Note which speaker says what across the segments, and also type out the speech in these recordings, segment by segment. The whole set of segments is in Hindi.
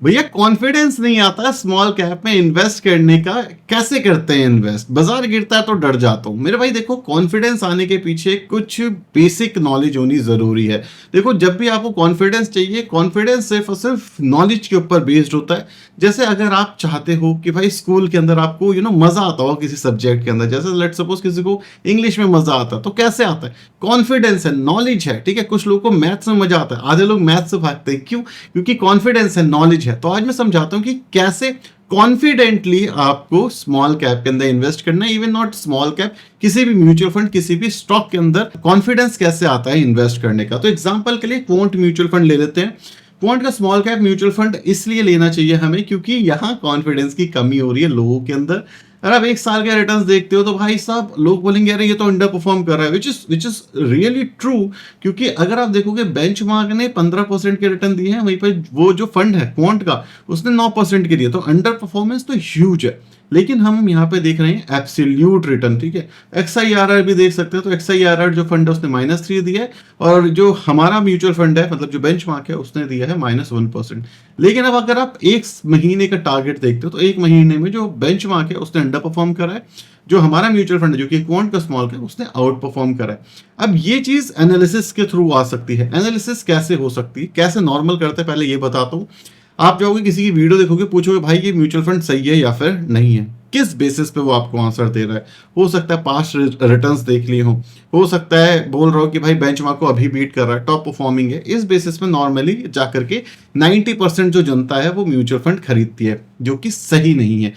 Speaker 1: भैया कॉन्फिडेंस नहीं आता स्मॉल कैप में इन्वेस्ट करने का। कैसे करते हैं इन्वेस्ट? बाजार गिरता है तो डर जाता हूं मेरे भाई। देखो, कॉन्फिडेंस आने के पीछे कुछ बेसिक नॉलेज होनी जरूरी है। देखो, जब भी आपको कॉन्फिडेंस चाहिए, कॉन्फिडेंस सिर्फ और सिर्फ नॉलेज के ऊपर बेस्ड होता है। जैसे अगर आप चाहते हो कि भाई स्कूल के अंदर आपको मजा आता हो किसी सब्जेक्ट के अंदर, जैसे लेट सपोज किसी को इंग्लिश में मजा आता है, तो कैसे आता है? कॉन्फिडेंस है, नॉलेज है। ठीक है, कुछ लोगों को मैथ्स में मजा आता है, आधे लोग मैथ्स से भागते हैं। क्यों? क्योंकि कॉन्फिडेंस है, नॉलेज है। तो आज मैं समझाता हूं कि कैसे कॉन्फिडेंटली आपको स्मॉल कैप के अंदर इन्वेस्ट करना है। इवन नॉट स्मॉल कैप, किसी भी म्यूचुअल फंड, किसी भी स्टॉक के अंदर कॉन्फिडेंस कैसे आता है इन्वेस्ट करने का। तो एग्जांपल के लिए क्वांट म्यूचुअल फंड ले लेते हैं। क्वांट का स्मॉल कैप म्यूचुअल फंड इसलिए लेना चाहिए हमें क्योंकि यहां कॉन्फिडेंस की कमी हो रही है लोगों के अंदर। अगर आप एक साल के रिटर्न्स देखते हो तो भाई साहब लोग बोलेंगे अरे ये तो अंडर परफॉर्म कर रहा है, विच इज रियली ट्रू। क्योंकि अगर आप देखोगे बेंचमार्क ने 15% के रिटर्न दिए हैं, वहीं पर वो जो फंड है क्वांट का उसने 9% के दिए, तो अंडर परफॉर्मेंस तो ह्यूज है। लेकिन हम यहाँ पे देख रहे हैं एब्सोल्यूट रिटर्न। ठीक है, XIRR भी देख सकते हो, तो XIRR जो फंड है उसने -3 दिया है, और जो हमारा म्यूचुअल फंड है मतलब जो बेंचमार्क है उसने दिया है -1%। लेकिन अब अगर आप एक महीने का टारगेट देखते हो तो एक महीने में जो बेंचमार्क है उसने अंडर परफॉर्म करा है, जो हमारा म्यूचुअल फंड है जो कि क्वांट का स्मॉल कैप उसने आउट परफॉर्म करा है। अब ये चीज एनालिसिस के थ्रू आ सकती है। एनालिसिस कैसे हो सकती है, कैसे नॉर्मल करते हैं, पहले ये बताता हूँ। आप जाओगे किसी की वीडियो देखोगे, पूछोगे भाई ये म्यूचुअल फंड सही है या फिर नहीं है, किस बेसिस पे वो आपको आंसर दे रहा है। हो सकता है पास्ट रिटर्न्स देख लिए हो सकता है बोल रहा हो कि भाई बेंचमार्क को अभी बीट कर रहा है, टॉप परफॉर्मिंग है। इस बेसिस पे नॉर्मली जाकर के 90% जो जनता है वो म्यूचुअल फंड खरीदती है, जो कि सही नहीं है।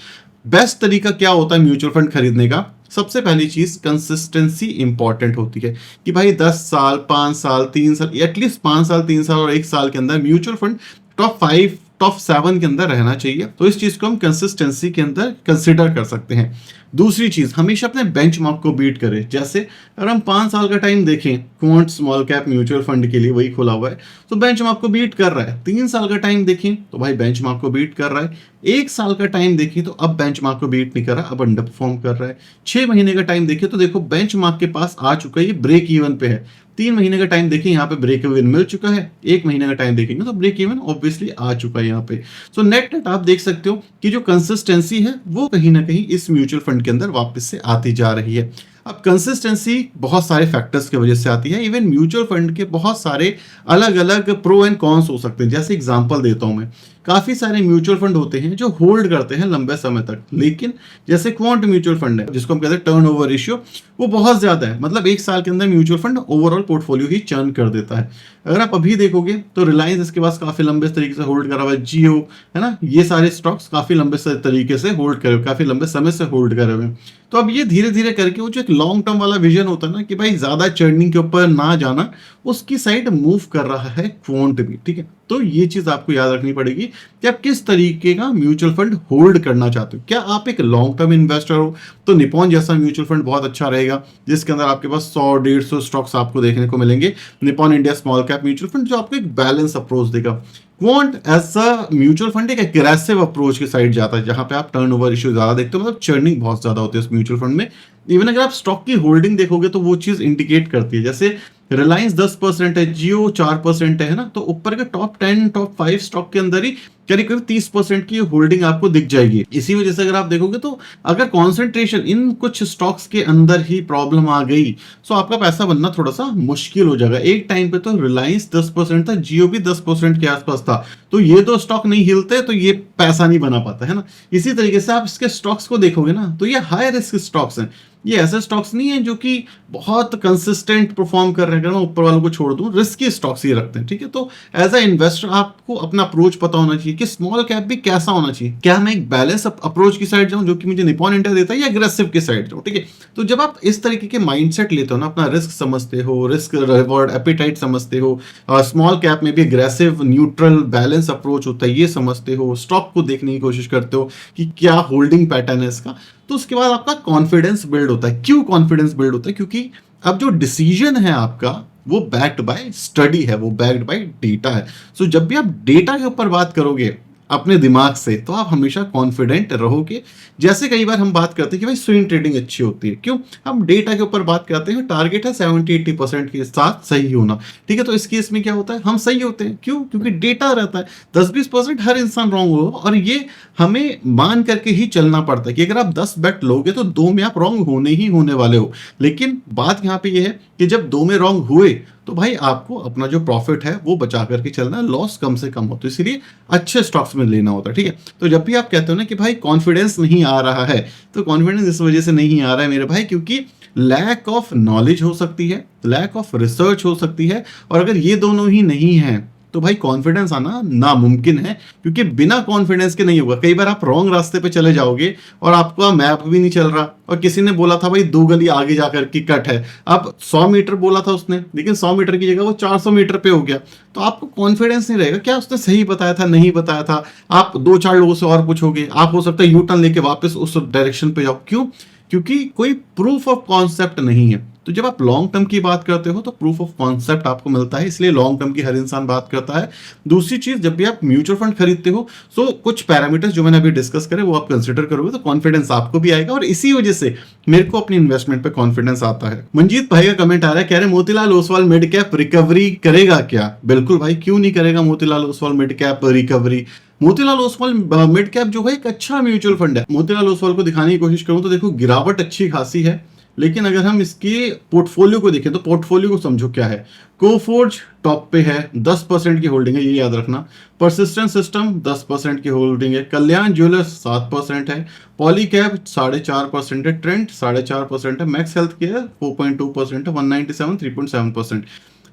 Speaker 1: बेस्ट तरीका क्या होता है म्यूचुअल फंड खरीदने का? सबसे पहली चीज कंसिस्टेंसी इंपॉर्टेंट होती है कि भाई 10 साल 5 साल 3 साल, एटलीस्ट 5 साल 3 साल और 1 साल के अंदर म्यूचुअल फंड टॉप 5 टॉप 7 के अंदर रहना चाहिए। तो इस चीज को हम कंसिस्टेंसी के अंदर कंसिडर कर सकते हैं। दूसरी चीज, हमेशा अपने बेंचमार्क को बीट करें। जैसे अगर हम 5 साल का टाइम देखें, quant small cap mutual fund के लिए वही खुला हुआ है, तो बेंचमार्क को बीट कर रहा है। 3 साल का टाइम देखें तो भाई बेंचमार्क को बीट कर रहा है। 1 साल का टाइम देखें तो अब बेंचमार्क को बीट नहीं कर रहा, अब अंडर परफॉर्म कर रहा है। 6 महीने का टाइम देखें तो देखो बेंचमार्क के पास आ चुका है, ये ब्रेक इवन पे है। 3 महीने का टाइम देखें, यहाँ पे ब्रेक इवन मिल चुका है। 1 महीने का टाइम देखेंगे तो ब्रेक इवन ऑब्वियसली आ चुका है यहाँ पे। सो नेट नेट आप देख सकते हो कि जो कंसिस्टेंसी है वो कहीं ना कहीं इस म्यूचुअल फंड के अंदर वापस से आती जा रही है। अब कंसिस्टेंसी बहुत सारे फैक्टर्स की वजह से आती है। इवन म्यूचुअल फंड के बहुत सारे अलग अलग प्रो एंड कॉन्स हो सकते हैं। जैसे एग्जांपल देता हूं मैं, काफी सारे म्यूचुअल फंड होते हैं जो होल्ड करते हैं लंबे समय तक, लेकिन जैसे क्वांट म्यूचुअल फंड है जिसको हम कहते हैं टर्नओवर रेशियो, वो बहुत ज्यादा है। मतलब 1 साल के अंदर म्यूचुअल फंड ओवरऑल पोर्टफोलियो ही चर्न कर देता है। अगर आप अभी देखोगे तो रिलायंस इसके पास काफी लंबे तरीके से होल्ड करा हुआ है, जियो है ना, ये सारे स्टॉक्स काफी लंबे तरीके से होल्ड करे, काफी लंबे समय से होल्ड करे हुए। तो अब ये धीरे धीरे करके वो जो एक लॉन्ग टर्म वाला विजन होता है ना कि भाई ज्यादा चर्निंग के ऊपर ना जाना, उसकी साइड मूव कर रहा है क्वांट भी। ठीक है, तो ये चीज आपको याद रखनी पड़ेगी कि आप किस तरीके का म्यूचुअल फंड होल्ड करना चाहते हो। क्या आप एक लॉन्ग टर्म इन्वेस्टर हो तो निपॉन जैसा म्यूचुअल फंड बहुत अच्छा रहेगा, जिसके अंदर आपके पास 100-150 स्टॉक्स आपको देखने को मिलेंगे। Nippon India small cap mutual fund जो आपको एक बैलेंस अप्रोच देगा। Quant as a mutual fund एक एग्रेसिव अप्रोच की साइड जाता है, जहां पे आप टर्नओवर इश्यू ज्यादा देखते हो, मतलब चर्निंग बहुत ज्यादा होती है उस म्यूचुअल फंड में। इवन अगर आप स्टॉक की होल्डिंग देखोगे तो वो चीज इंडिकेट करती है। जैसे रिलायंस 10% है, जियो 4% है ना, तो ऊपर के टॉप 10 टॉप 5 स्टॉक के अंदर ही करीब करीब 30% की होल्डिंग आपको दिख जाएगी। इसी वजह से अगर आप देखोगे तो अगर कॉन्सेंट्रेशन इन कुछ स्टॉक्स के अंदर ही प्रॉब्लम आ गई तो आपका पैसा बनना थोड़ा सा मुश्किल हो जाएगा। एक टाइम पे तो रिलायंस 10% था, जियो भी 10% के आसपास था, तो ये दो स्टॉक नहीं हिलते तो ये पैसा नहीं बना पाता है ना। इसी तरीके से आप इसके स्टॉक्स को देखोगे ना तो ये हाई रिस्क स्टॉक्स हैं। ये ऐसे स्टॉक्स नहीं है जो कि बहुत कंसिस्टेंट परफॉर्म कर रहे हैं। अगर मैं ऊपर वालों को छोड़ दूं, रिस्की स्टॉक्स ही रखते हैं। ठीक है, तो एज अ इन्वेस्टर आपको अपना अप्रोच पता होना चाहिए कि स्मॉल कैप भी कैसा होना चाहिए। क्या मैं एक बैलेंस अप्रोच की साइड जाऊं जो कि मुझे निपॉन इंडिया देता है, या एग्रेसिव की साइड जाऊं? ठीक है, तो जब आप इस तरीके के माइंडसेट लेते हो ना, अपना रिस्क समझते हो, रिस्क रिवॉर्ड एपिटाइट समझते हो, स्मॉल कैप में भी एग्रेसिव न्यूट्रल बैलेंस अप्रोच होता है ये समझते हो, स्टॉक को देखने की कोशिश करते हो कि क्या होल्डिंग पैटर्न है इसका, तो उसके बाद आपका कॉन्फिडेंस बिल्ड होता है। क्यों कॉन्फिडेंस बिल्ड होता है? क्योंकि अब जो डिसीजन है आपका वो बैक्ड बाय स्टडी है, वो बैक्ड बाय डेटा है। सो जब भी आप डेटा के ऊपर बात करोगे, अपने दिमाग से, तो आप हमेशा कॉन्फिडेंट रहोगे। जैसे कई बार हम बात करते हैं कि भाई स्विंग ट्रेडिंग अच्छी होती है, क्यों? हम डेटा के ऊपर बात करते हैं, टारगेट है 70-80% के साथ सही होना, ठीक है? तो इस केस में क्या होता है, हम सही होते हैं, क्यों? क्योंकि डेटा रहता है। 10-20% हर इंसान रॉन्ग हो, और ये हमें मान करके ही चलना पड़ता है कि अगर आप 10 बेट लोगे तो 2 में आप रॉन्ग होने ही होने वाले हो। लेकिन बात यहाँ पे ये है कि जब 2 में रॉन्ग हुए तो भाई आपको अपना जो प्रॉफिट है वो बचा करके चलना है, लॉस कम से कम हो, तो इसीलिए अच्छे स्टॉक्स में लेना होता है, ठीक है? तो जब भी आप कहते हो ना कि भाई कॉन्फिडेंस नहीं आ रहा है, तो कॉन्फिडेंस इस वजह से नहीं आ रहा है मेरे भाई, क्योंकि लैक ऑफ नॉलेज हो सकती है, लैक ऑफ रिसर्च हो सकती है, और अगर ये दोनों ही नहीं है तो भाई कॉन्फिडेंस आना नामुमकिन है, क्योंकि बिना कॉन्फिडेंस के नहीं होगा। कई बार आप रॉन्ग रास्ते पे चले जाओगे और आपका मैप भी नहीं चल रहा, और किसी ने बोला था भाई 2 गली आगे जाकर की कट है, अब 100 मीटर बोला था उसने, लेकिन 100 मीटर की जगह वो 400 मीटर पे हो गया, तो आपको कॉन्फिडेंस नहीं रहेगा, क्या उसने सही बताया था नहीं बताया था। आप 2-4 लोगों से और पूछोगे, आप हो सकता है यू टर्न लेके वापस उस डायरेक्शन पे जाओ, क्यों? क्योंकि कोई प्रूफ ऑफ कॉन्सेप्ट नहीं है। तो जब आप लॉन्ग टर्म की बात करते हो तो प्रूफ ऑफ कॉन्सेप्ट आपको मिलता है, इसलिए लॉन्ग टर्म की हर इंसान बात करता है। दूसरी चीज, जब भी आप म्यूचुअल फंड खरीदते हो तो कुछ पैरामीटर्स जो मैंने अभी डिस्कस करे वो आप कंसिडर करोगे तो कॉन्फिडेंस आपको भी आएगा, और इसी वजह से मेरे को अपनी इन्वेस्टमेंट पे कॉन्फिडेंस आता है। मंजीत भाई का कमेंट आ रहा है, कह रहे Motilal Oswal mid cap recovery करेगा क्या? बिल्कुल भाई, क्यों नहीं करेगा Motilal Oswal mid cap recovery. Motilal Oswal mid cap जो है एक अच्छा म्यूचुअल फंड है। मोतीलाल ओसवाल को दिखाने की कोशिश करूं तो देखो गिरावट अच्छी खासी है, लेकिन अगर हम इसके पोर्टफोलियो को देखें तो पोर्टफोलियो को समझो क्या है। कोफोर्ज टॉप पे है, 10% की होल्डिंग है, ये याद रखना। परसिस्टेंट सिस्टम 10% की होल्डिंग है। कल्याण ज्वेलर्स 7% है। पॉलीकैब 4.5% है। ट्रेंट 4.5% है। मैक्स हेल्थ केयर 4.2% है। 197 3.7%।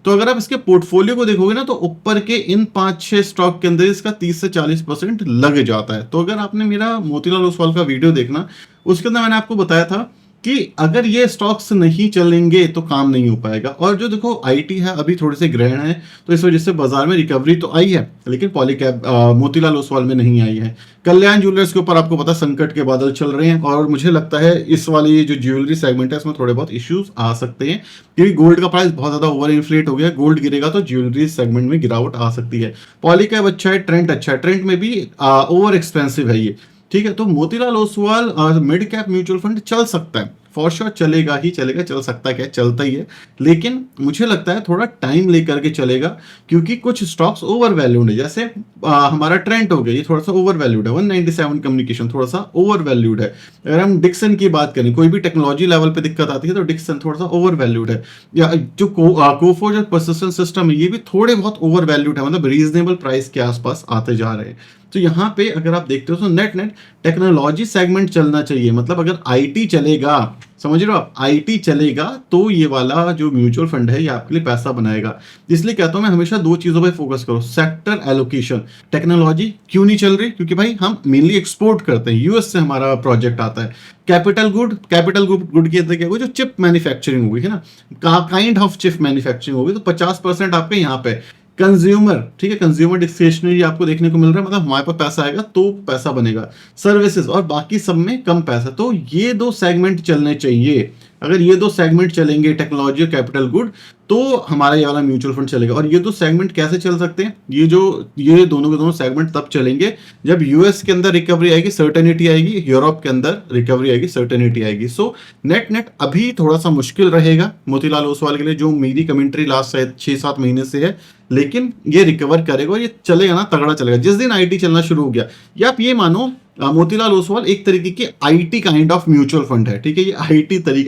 Speaker 1: तो अगर आप इसके पोर्टफोलियो को देखोगे ना तो ऊपर के इन 5-6 स्टॉक के अंदर इसका 30 से 40% लग जाता है। तो अगर आपने मेरा मोतीलाल ओसवाल का वीडियो देखना, उसके अंदर मैंने आपको बताया था कि अगर ये स्टॉक्स नहीं चलेंगे तो काम नहीं हो पाएगा। और जो देखो आईटी है अभी थोड़े से ग्रहण है, तो इस वजह से बाजार में रिकवरी तो आई है, लेकिन पॉलीकैब मोतीलाल ओसवाल में नहीं आई है। कल्याण ज्वेलर्स के ऊपर आपको पता संकट के बादल चल रहे हैं, और मुझे लगता है इस वाली जो ज्वेलरी सेगमेंट है इसमें थोड़े बहुत इश्यूज आ सकते हैं, क्योंकि गोल्ड का प्राइस बहुत ज्यादा ओवर इन्फ्लेट हो गया। गोल्ड गिरेगा तो ज्वेलरी सेगमेंट में गिरावट आ सकती है। पॉलीकैब अच्छा है, ट्रेंड अच्छा है, ट्रेंड में भी ओवर एक्सपेंसिव है ये, ठीक है? तो Motilal Oswal mid cap mutual fund चल सकता है, फॉर श्योर चलेगा ही चलेगा, चल सकता है क्या, चलता ही है, लेकिन मुझे लगता है थोड़ा टाइम लेकर के चलेगा, क्योंकि कुछ स्टॉक्स ओवर वैल्यूड है। जैसे हमारा ट्रेंड हो गया, ये थोड़ा सा ओवर वैल्यूड है। 197 कम्युनिकेशन थोड़ा सा ओवर वैल्यूड है। अगर हम डिक्सन की बात करें, कोई भी टेक्नोलॉजी लेवल पे दिक्कत आती है तो डिक्सन थोड़ा सा ओवर वैल्यूड है। या जो कोफोर्ज और परसिस्टेंट सिस्टम है ये भी थोड़े बहुत ओवर वैल्यूड है, मतलब रीजनेबल प्राइस के आसपास आते जा रहे हैं। तो यहाँ पे अगर आप देखते हो तो नेट टेक्नोलॉजी सेगमेंट चलना चाहिए, मतलब अगर आईटी चलेगा, समझ रहे हो आप, आईटी चलेगा तो ये वाला जो म्यूचुअल फंड है ये आपके लिए पैसा बनाएगा। इसलिए कहता हूं मैं हमेशा 2 चीजों पे फोकस करो, सेक्टर एलोकेशन। टेक्नोलॉजी क्यों नहीं चल रही? क्योंकि भाई हम मेनली एक्सपोर्ट करते हैं, यूएस से हमारा प्रोजेक्ट आता है। कैपिटल गुड के अंदर क्या होगा, जो चिप मैन्युफैक्चरिंग होगी है ना, काइंड ऑफ चिप मैन्युफैक्चरिंग होगी, तो 50% आपके यहाँ पे कंज्यूमर, ठीक है, कंज्यूमर डिस्क्रिशनरी आपको देखने को मिल रहा है, मतलब हमारे पास पैसा आएगा तो पैसा बनेगा। सर्विसेज और बाकी सब में कम पैसा, तो ये 2 सेगमेंट चलने चाहिए। अगर ये 2 सेगमेंट चलेंगे, टेक्नोलॉजी और कैपिटल गुड, तो हमारा ये वाला म्यूचुअल फंड चलेगा। और ये 2 सेगमेंट कैसे चल सकते हैं, ये दोनों के दोनों सेगमेंट तब चलेंगे जब यूएस के अंदर रिकवरी आएगी, सर्टेनिटी आएगी, यूरोप के अंदर रिकवरी आएगी, सर्टेनिटी आएगी। सो नेट अभी थोड़ा सा मुश्किल रहेगा मोतीलाल ओसवाल के लिए, जो मेरी कमेंट्री लास्ट शायद 6-7 महीने से है, लेकिन ये रिकवर करेगा और ये चलेगा ना, तगड़ा चलेगा। जिस दिन आईटी चलना शुरू हो गया, या आप ये मानो मोतीलाल ओसवाल एक तरीके की IT kind of mutual fund है, ठीक है? ये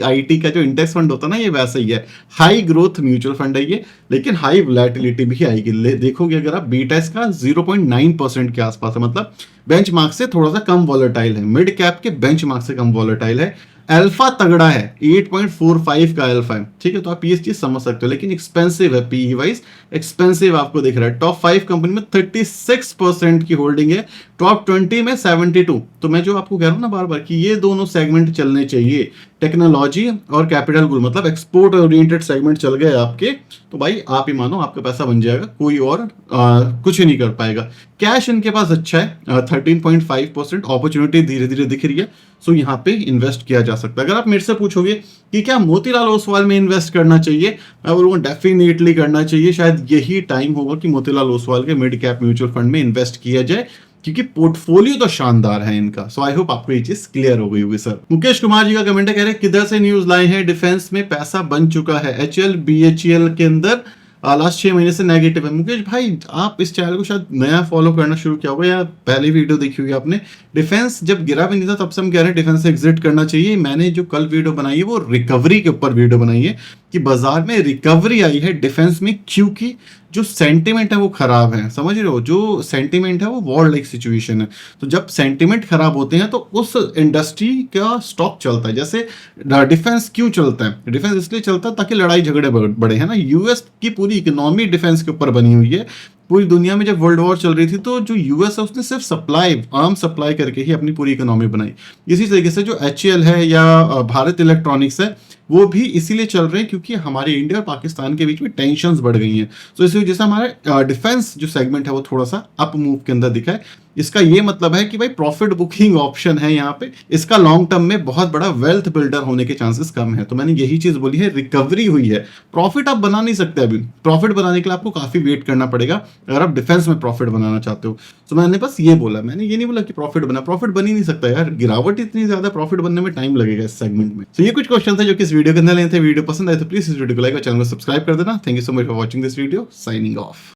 Speaker 1: आईटी का जो इंडेक्स फंड होता है ना, ये वैसा ही है, हाई ग्रोथ म्यूचुअल फंड है ये, लेकिन हाई वोलेटिलिटी भी आएगी। देखोगे अगर आप, बीटा इसका 0.9% के आसपास है, मतलब बेंचमार्क से थोड़ा सा कम वॉलेटाइल है, मिड कैप के बेंचमार्क से कम वॉलेटाइल है। अल्फा तगड़ा है, 8.45 का अल्फा है, ठीक है? तो आप ये चीज समझ सकते हो, लेकिन एक्सपेंसिव है, पीई वाइज एक्सपेंसिव आपको दिख रहा है। टॉप 5 कंपनी में 36% की होल्डिंग है, टॉप 20 में 72। तो मैं जो आपको कह रहा हूं ना बार बार कि ये दोनों सेगमेंट चलने चाहिए, टेक्नोलॉजी और कैपिटल गुड, मतलब एक्सपोर्ट ओरिएंटेड सेगमेंट चल गए आपके, तो भाई आप ही मानो आपका पैसा बन जाएगा, कोई और कुछ नहीं कर पाएगा। कैश इनके पास अच्छा है, 13.5%, अपॉर्चुनिटी धीरे धीरे दिख रही है, सो यहाँ पे इन्वेस्ट किया जा सकता है। अगर आप मेरे से पूछोगे कि क्या मोतीलाल ओसवाल में इन्वेस्ट करना चाहिए, मैं बोलूँगा डेफिनेटली करना चाहिए। शायद यही टाइम होगा कि मोतीलाल ओसवाल के मिड कैप म्यूचुअल फंड में इन्वेस्ट किया जाए। क्योंकि पोर्टफोलियो तो शानदार है इनका। सो आई होप आपको ये चीज क्लियर हो गई होगी सर। मुकेश कुमार जी का कमेंट है, कह रहे किधर से न्यूज लाए हैं, डिफेंस में पैसा बन चुका है, HL BHEL के अंदर लास्ट 6 महीने से नेगेटिव है। मुकेश भाई आप इस चैनल को शायद नया फॉलो करना शुरू किया होगा या पहली वीडियो देखी होगी आपने। डिफेंस जब गिरा भी नहीं था तब से हम कह रहे हैं डिफेंस से एग्जिट करना चाहिए। मैंने जो कल वीडियो बनाई है वो रिकवरी के ऊपर वीडियो बनाई है कि बाजार में रिकवरी आई है डिफेंस में, क्योंकि जो सेंटिमेंट है वो खराब है, समझ रहे हो, जो सेंटिमेंट है वो वॉर लाइक सिचुएशन है। तो जब सेंटिमेंट खराब होते हैं तो उस इंडस्ट्री का स्टॉक चलता है। जैसे डिफेंस क्यों चलता है, डिफेंस इसलिए चलता है ताकि लड़ाई झगड़े बढ़े, है ना। यूएस की पूरी इकोनॉमी डिफेंस के ऊपर बनी हुई है। पूरी दुनिया में जब वर्ल्ड वॉर चल रही थी तो जो यूएस है उसने सिर्फ आर्म सप्लाई करके ही अपनी पूरी इकोनॉमी बनाई। इसी तरीके से जो HAL है या भारत इलेक्ट्रॉनिक्स है वो भी इसीलिए चल रहे हैं क्योंकि हमारे इंडिया और पाकिस्तान के बीच में टेंशन्स बढ़ गई हैं। तो इसी वजह से हमारे डिफेंस जो सेगमेंट है वो थोड़ा सा अप मूव के अंदर दिखा है। इसका ये मतलब है कि भाई प्रॉफिट बुकिंग ऑप्शन है यहाँ पे, इसका लॉन्ग टर्म में बहुत बड़ा वेल्थ बिल्डर होने के चांसेस कम है। तो मैंने यही चीज बोली है, रिकवरी हुई है। प्रॉफिट आप बना नहीं सकते अभी, प्रॉफिट बनाने के लिए आपको काफी वेट करना पड़ेगा अगर आप डिफेंस में प्रॉफिट बनाना चाहते हो। तो मैंने बस ये बोला, मैंने ये नहीं बोला कि प्रॉफिट बन ही नहीं सकता यार, गिरावट इतनी ज्यादा, प्रॉफिट बनने में टाइम लगेगा इस सेगमेंट में। तो ये कुछ क्वेश्चन थे जो कि इस वीडियो के अंदर लेते हैं। वीडियो पसंद आए तो प्लीज इस वीडियो को लाइक और चैनल को सब्सक्राइब कर देना। Thank you so much for watching this video, signing off.